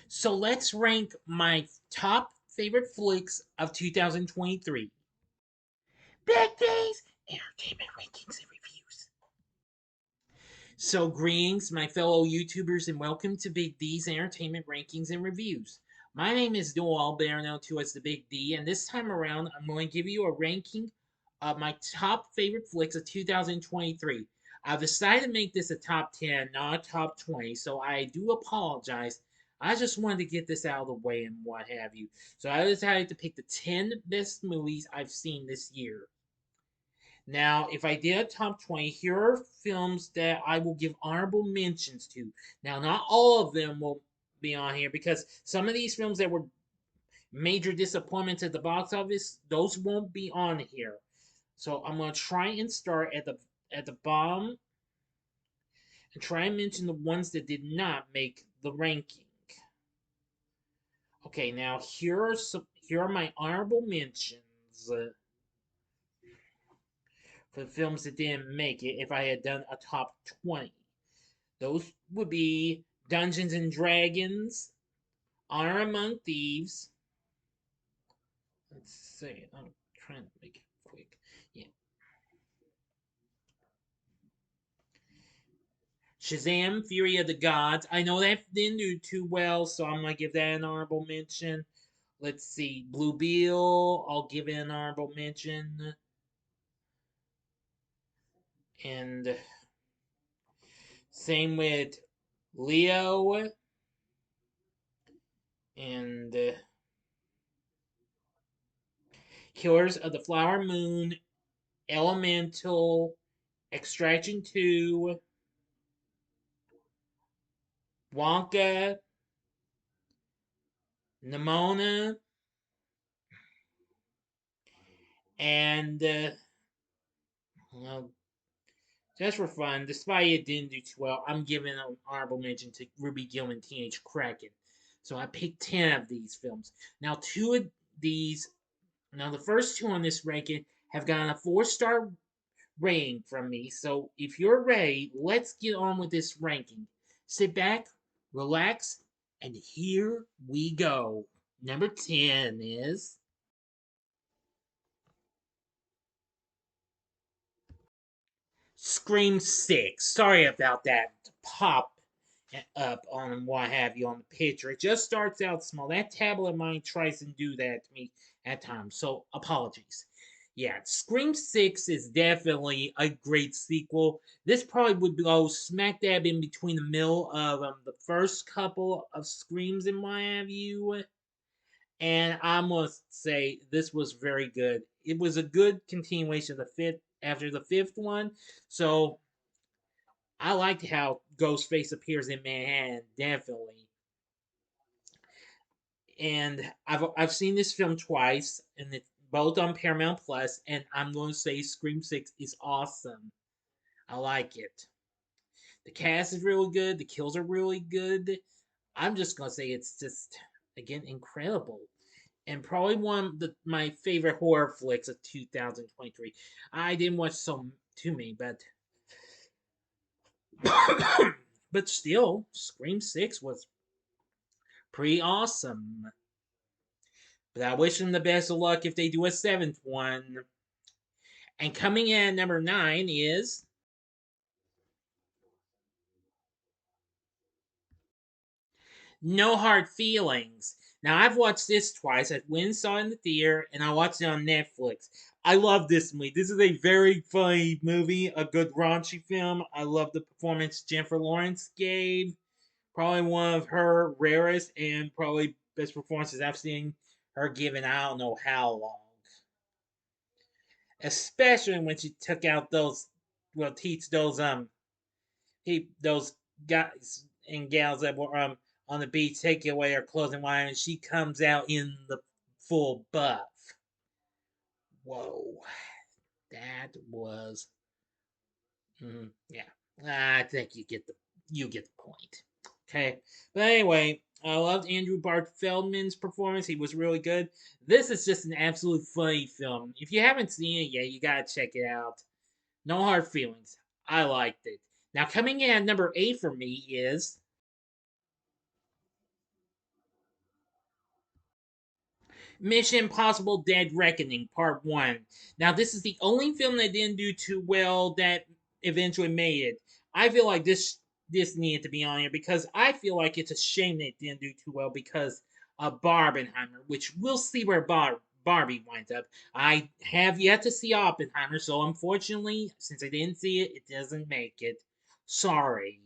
So let's rank my top favorite flicks of 2023. Big D's Entertainment Rankings and Reviews. So, greetings, my fellow YouTubers, and welcome to Big D's Entertainment Rankings and Reviews. My name is Noel, better known to as the Big D, and this time around, I'm going to give you a ranking of my top favorite flicks of 2023. I've decided to make this a top 10, not a top 20, so I do apologize. I just wanted to get this out of the way and what have you. So I decided to pick the 10 best movies I've seen this year. Now, if I did a top 20, here are films that I will give honorable mentions to. Now, not all of them will be on here because some of these films that were major disappointments at the box office, those won't be on here. So I'm gonna try and start at the bottom and try and mention the ones that did not make the ranking. Okay, now here are my honorable mentions for the films that didn't make it if I had done a top 20. Those would be Dungeons and Dragons, Honor Among Thieves. Let's see. I'm trying to make it quick. Yeah. Shazam! Fury of the Gods. I know that didn't do too well, so I'm gonna give that an honorable mention. Let's see. Blue Beetle. I'll give it an honorable mention. And same with Leo and Killers of the Flower Moon, Elemental, Extraction 2, Wonka, Nimona, and well, just for fun, despite it didn't do too well, I'm giving an honorable mention to Ruby Gillman Teenage Kraken. So I picked 10 of these films. Now, two of these, now the first two on this ranking have gotten a 4-star rating from me. So if you're ready, let's get on with this ranking. Sit back, relax, and here we go. Number 10 is Scream 6. Sorry about that pop up on what have you on the picture. It just starts out small. That tablet of mine tries to do that to me at times, so apologies. Yeah, Scream 6 is definitely a great sequel. This probably would go smack dab in between the middle of the first couple of Screams in my have you. And I must say, this was very good. It was a good continuation of the fifth after the fifth one. So I liked how Ghostface appears in Manhattan, definitely. And I've seen this film twice, and it's both on Paramount Plus. And I'm going to say Scream 6 is awesome. I like it. The cast is really good. The kills are really good. I'm just going to say it's just again incredible. And probably one of my favorite horror flicks of 2023. I didn't watch so too many, but but still, Scream 6 was pretty awesome. But I wish them the best of luck if they do a seventh one. And coming in at number 9 is No Hard Feelings. Now, I've watched this twice. I went and saw it in the theater, and I watched it on Netflix. I love this movie. This is a very funny movie, a good raunchy film. I love the performance Jennifer Lawrence gave. Probably one of her rarest and probably best performances I've seen her give in I don't know how long. Especially when she took out those, well, teach those guys and gals that were on the beach taking away her clothing wire, and she comes out in the full buff. Whoa, that was yeah. I think you get the point. Okay, but anyway, I loved Andrew Bart Feldman's performance. He was really good. This is just an absolute funny film. If you haven't seen it yet, you gotta check it out. No hard feelings. I liked it. Now coming in at number 8 for me is Mission Impossible Dead Reckoning Part 1. Now, this is the only film that didn't do too well that eventually made it. I feel like this needed to be on here because I feel like it's a shame that it didn't do too well because of Barbenheimer, which we'll see where Barbie winds up. I have yet to see Oppenheimer, so unfortunately, since I didn't see it, it doesn't make it. Sorry.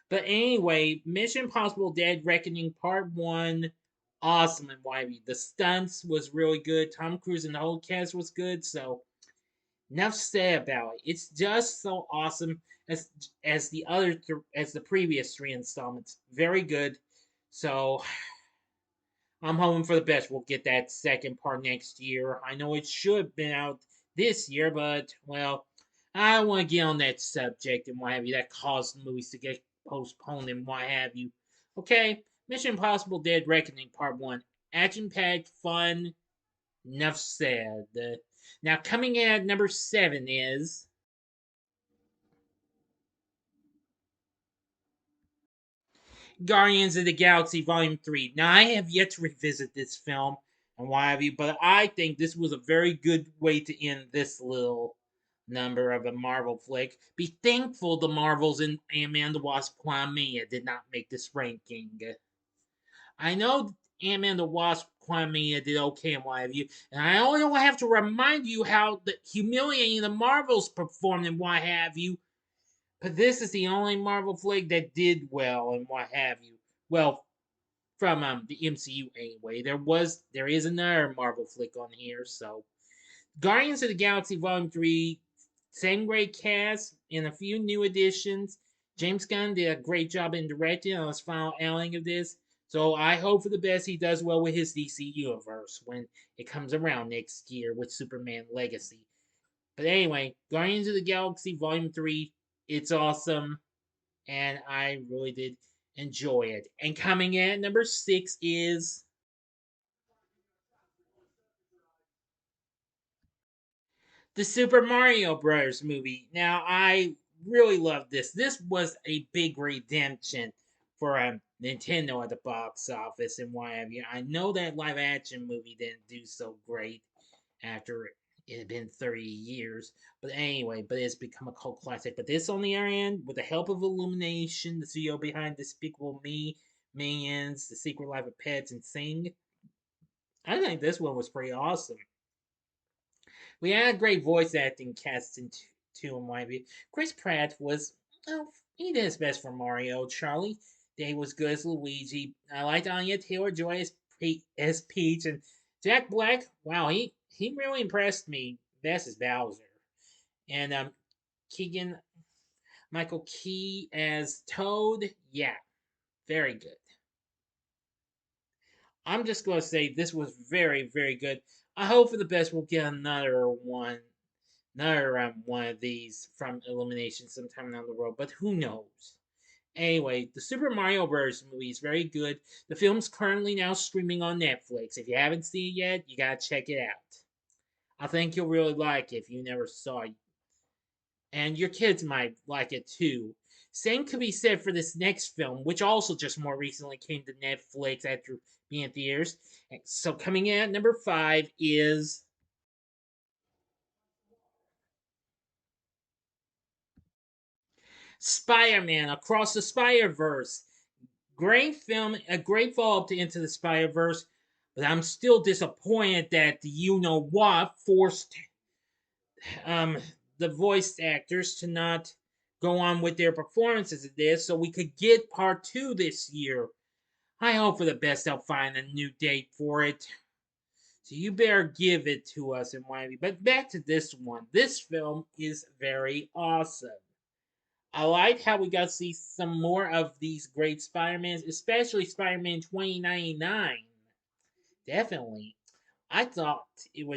But anyway, Mission Impossible Dead Reckoning Part 1, awesome and wivey. The stunts was really good. Tom Cruise and the whole cast was good, so enough said about it. It's just so awesome as as the previous three installments. Very good. So I'm hoping for the best. We'll get that second part next year. I know it should have been out this year, but well, I don't want to get on that subject and what have you. That caused movies to get postponed and what have you. Okay, Mission Impossible Dead Reckoning Part 1. Action packed, fun, enough said. Now, coming in at number 7 is Guardians of the Galaxy Volume 3. Now, I have yet to revisit this film and what have you, but I think this was a very good way to end this little number of a Marvel flick. Be thankful the Marvels and Ant-Man the Wasp Quantumania did not make this ranking. I know Ant-Man the Wasp Quantumania did okay and what have you, and I only don't have to remind you how humiliating the Marvels performed and what have you, but this is the only Marvel flick that did well and what have you. Well, from the MCU anyway. There is another Marvel flick on here, so Guardians of the Galaxy Volume 3, same great cast and a few new additions. James Gunn did a great job in directing on his final airing of this. So I hope for the best he does well with his DC universe when it comes around next year with Superman Legacy. But anyway, Guardians of the Galaxy Volume 3, it's awesome and I really did enjoy it. And coming in at number 6 is the Super Mario Bros. Movie. Now, I really love this. This was a big redemption for Nintendo at the box office and what have you. I know that live action movie didn't do so great after it had been 30 years. But anyway, but it's become a cult classic. But this, on the other hand, with the help of Illumination, the studio behind Despicable Me, Minions, The Secret Life of Pets, and Sing, I think this one was pretty awesome. We had a great voice acting cast in two and Wybie. Chris Pratt was, well, he did his best for Mario. Charlie Day was good as Luigi. I liked Anya Taylor Joy as Peach, and Jack Black. Wow, he really impressed me. Best as Bowser, and Keegan Michael Key as Toad. Yeah, very good. I'm just gonna say this was very good. I hope for the best. We'll get another one of these from Illumination sometime down the road, but who knows? Anyway, the Super Mario Bros. Movie is very good. The film's currently now streaming on Netflix. If you haven't seen it yet, you gotta check it out. I think you'll really like it if you never saw it. And your kids might like it too. Same could be said for this next film, which also just more recently came to Netflix after being in theaters. So coming in at number 5 is Spider-Man Across the Spider-Verse. Great film, a great follow up to Into the Spider Verse, but I'm still disappointed that the you know what forced um, the voice actors to not go on with their performances of this, so we could get part 2 this year. I hope for the best they'll find a new date for it. So you better give it to us in Miami. But back to this one. This film is very awesome. I like how we got to see some more of these great Spider-Mans, especially Spider-Man 2099. Definitely. I thought it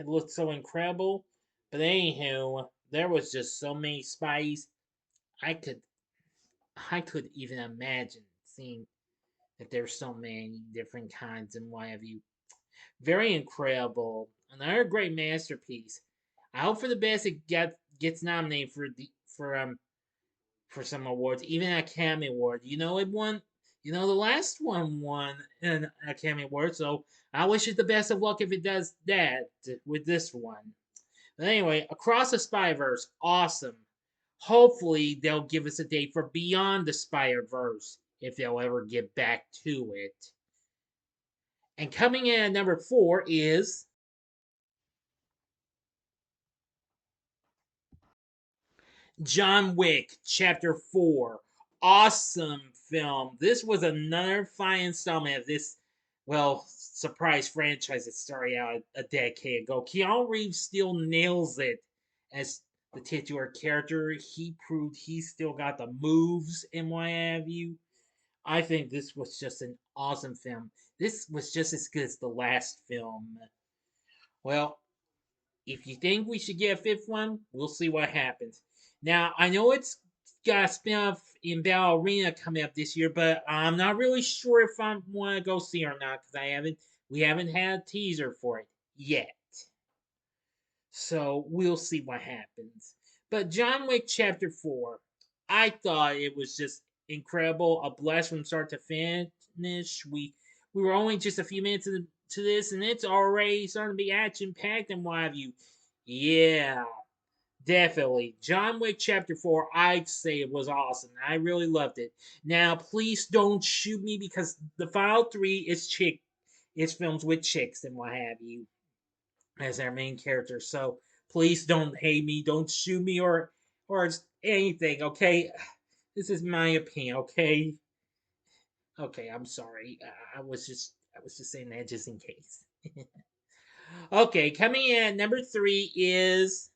looked so incredible, but anywho, there was just so many Spideys. I could I could even imagine seeing that there's so many different kinds and what have you. Very incredible. Another great masterpiece. I hope for the best it gets nominated for some awards, even an Academy Award. You know, The last one won an Academy Award, so I wish it the best of luck if it does that with this one. But anyway, Across the Spider-Verse, awesome. Hopefully, they'll give us a date for Beyond the Spider-Verse if they'll ever get back to it. And coming in at number 4 is John Wick Chapter 4. Awesome film. This was another fine installment of this, well, surprise franchise that started out a decade ago. Keanu Reeves still nails it as the titular character. He proved he still got the moves and what have you. I think this was just an awesome film. This was just as good as the last film. Well, if you think we should get a fifth one, we'll see what happens. Now, I know it's got a spin-off in Battle Arena coming up this year, but I'm not really sure if I want to go see it or not because we haven't had a teaser for it yet. So we'll see what happens. But John Wick Chapter 4, I thought it was just incredible, a blast from start to finish. We were only just a few minutes to this, and it's already starting to be action packed and what have you. Yeah, definitely. John Wick Chapter 4, I'd say it was awesome. I really loved it. Now, please don't shoot me because the final three is it's films with chicks and what have you as their main character. So please don't hate me, don't shoot me or anything, okay? This is my opinion, okay? Okay, I'm sorry. I was just saying that just in case. Okay, coming in at number 3 is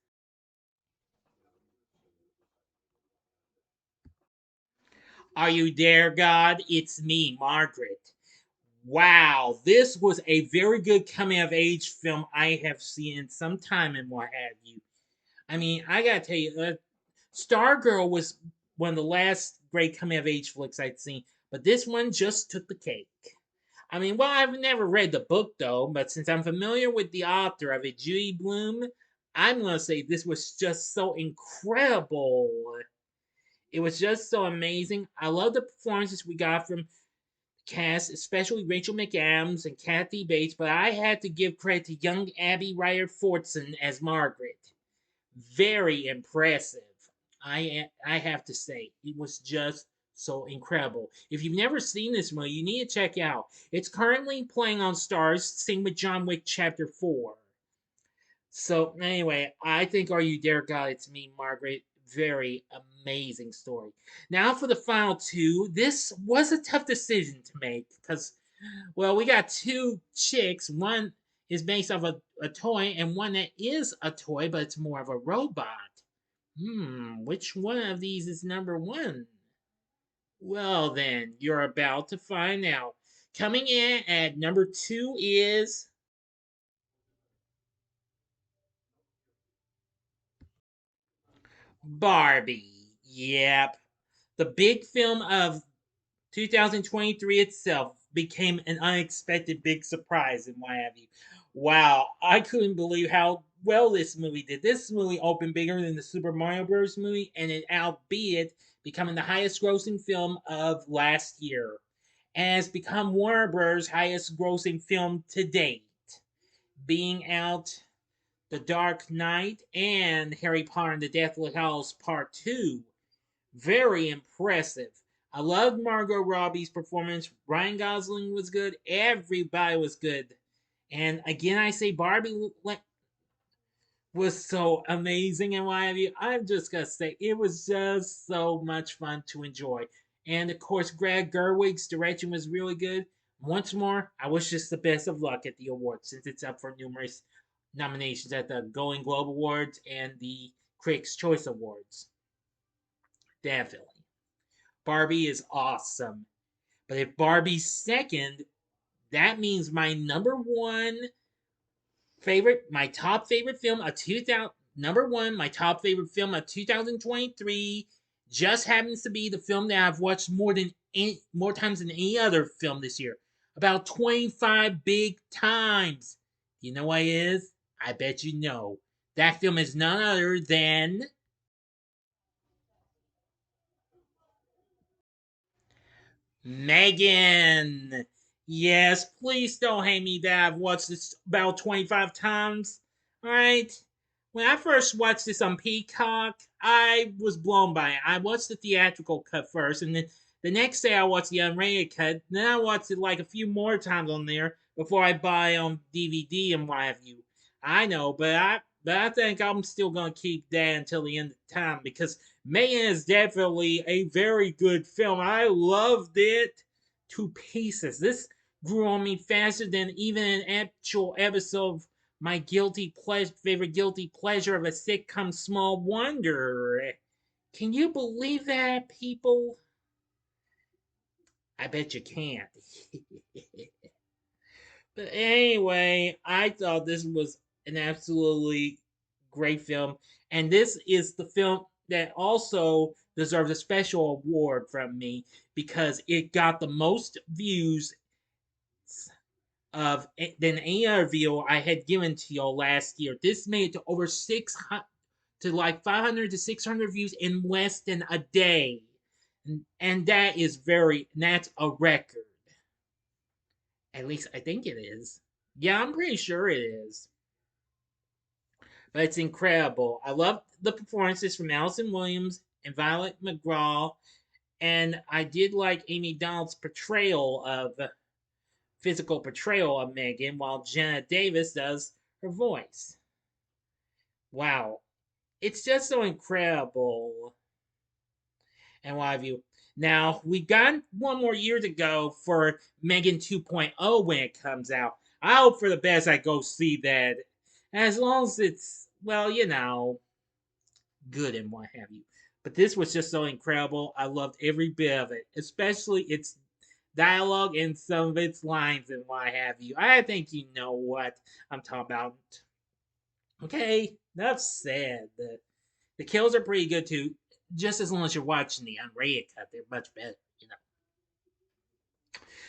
Are You There, God? It's Me, Margaret. Wow, this was a very good coming of age film I have seen in some time and what have you. I mean, I gotta tell you, Stargirl was one of the last great coming of age flicks I'd seen, but this one just took the cake. I mean, well, I've never read the book though, but since I'm familiar with the author of it, Judy Bloom, I'm gonna say this was just so incredible. It was just so amazing. I love the performances we got from cast, especially Rachel McAdams and Kathy Bates, but I had to give credit to young Abby Ryder Fortson as Margaret. Very impressive. I have to say, it was just so incredible. If you've never seen this movie, you need to check it out. It's currently playing on Stars, same with John Wick Chapter 4. So anyway, I think Are You There, God? It's Me, Margaret. Very amazing story. Now for the final two. This was a tough decision to make because, well, we got two chicks. One is based off a toy, and one that is a toy, but it's more of a robot. Which one of these is number one? Well, then, you're about to find out. Coming in at number 2 is Barbie. Yep. The big film of 2023 itself became an unexpected big surprise and what have you. Wow, I couldn't believe how well this movie did. This movie opened bigger than the Super Mario Bros. Movie, and it albeit becoming the highest grossing film of last year. And has become Warner Bros. Highest grossing film to date, being out The Dark Knight and Harry Potter and the Deathly Hallows Part 2. Very impressive. I loved Margot Robbie's performance. Ryan Gosling was good. Everybody was good. And again, I say Barbie was so amazing and what have you. I'm just gonna say it was just so much fun to enjoy. And of course, Greg Gerwig's direction was really good. Once more, I wish us the best of luck at the awards since it's up for numerous nominations at the Golden Globe Awards and the Critics' Choice Awards. Definitely. Barbie is awesome. But if Barbie's second, that means my number one favorite, my top favorite film of 2000, number one, my top favorite film of 2023 just happens to be the film that I've watched more times than any other film this year. About 25 big times. You know what it is? I bet you know. That film is none other than Megan. Yes, please don't hate me that I've watched this about 25 times. Alright? When I first watched this on Peacock, I was blown by it. I watched the theatrical cut first, and then the next day I watched the unrated cut. Then I watched it like a few more times on there before I buy on DVD and what have you. I know, but I think I'm still gonna keep that until the end of time because Megan is definitely a very good film. I loved it to pieces. This grew on me faster than even an actual episode of my favorite guilty pleasure of a sitcom, Small Wonder. Can you believe that, people? I bet you can't. But anyway, I thought this was an absolutely great film. And this is the film that also deserves a special award from me because it got the most views of than any other video I had given to y'all last year. This made it to over 600 to like 500 to 600 views in less than a day. And that's a record. At least I think it is. Yeah, I'm pretty sure it is. But it's incredible. I love the performances from Allison Williams and Violet McGraw, and I did like Amy Donald's physical portrayal of Megan, while Jenna Davis does her voice. Wow, it's just so incredible. And what have you? Now, we got one more year to go for Megan 2.0 when it comes out. I hope for the best I go see that. As long as it's, well, good and what have you. But this was just so incredible. I loved every bit of it, especially its dialogue and some of its lines and what have you. I think you know what I'm talking about. Okay, enough said. The kills are pretty good too, just as long as you're watching the unrated cut. They're much better.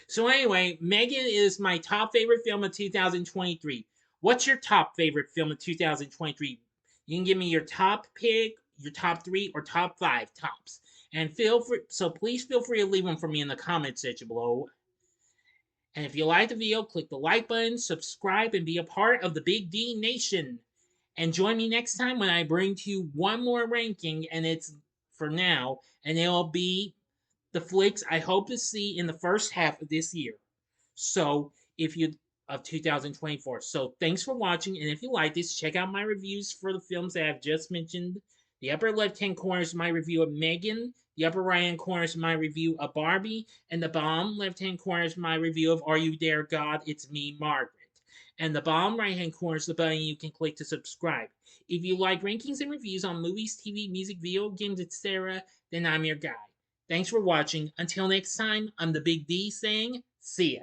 So anyway, Megan is my top favorite film of 2023. What's your top favorite film of 2023? You can give me your top pick, your top three, or top five tops. And please feel free to leave them for me in the comment section below. And if you like the video, click the like button, subscribe, and be a part of the Big D Nation. And join me next time when I bring to you one more ranking, and it's for now, and it'll be the flicks I hope to see in the first half of this year. So, if you of 2024. So, thanks for watching, and if you like this, check out my reviews for the films that I've just mentioned. The upper left-hand corner is my review of Megan. The upper right-hand corner is my review of Barbie, and the bottom left-hand corner is my review of Are You There, God? It's Me, Margaret. And the bottom right-hand corner is the button you can click to subscribe. If you like rankings and reviews on movies, TV, music, video games, etc., then I'm your guy. Thanks for watching. Until next time, I'm the Big D saying, see ya.